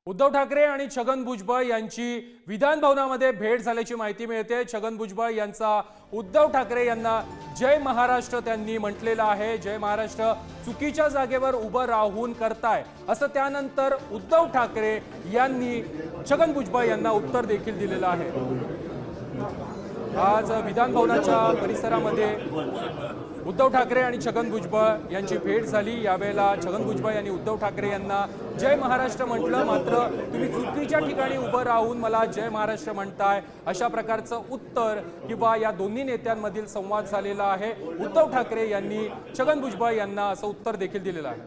उद्धव ठाकरे आणि छगन भुजबळ यांची विधान भवनामध्ये भेट झाल्याची माहिती मिळते। छगन भुजबळ यांचा उद्धव ठाकरे यांना जय महाराष्ट्र त्यांनी म्हटलेलं आहे। जय महाराष्ट्र चुकीच्या जागेवर उभं राहून करताय असं त्यानंतर उद्धव ठाकरे यांनी छगन भुजबळ यांना उत्तर देखील दिलेलं आहे। आज विधान भवनाच्या परिसरामध्ये उद्धव ठाकरे आणि छगन भुजबळ यांची भेट झाली। यावेळेला छगन भुजबळ यांनी उद्धव ठाकरे यांना जय महाराष्ट्र म्हटलं, मात्र तुम्ही चुकीच्या ठिकाणी उभं राहून मला जय महाराष्ट्र म्हणताय अशा प्रकारचं उत्तर किंवा या दोन्ही नेत्यांमधील संवाद झालेला आहे। उद्धव ठाकरे यांनी छगन भुजबळ यांना असं उत्तर देखील दिलेलं आहे।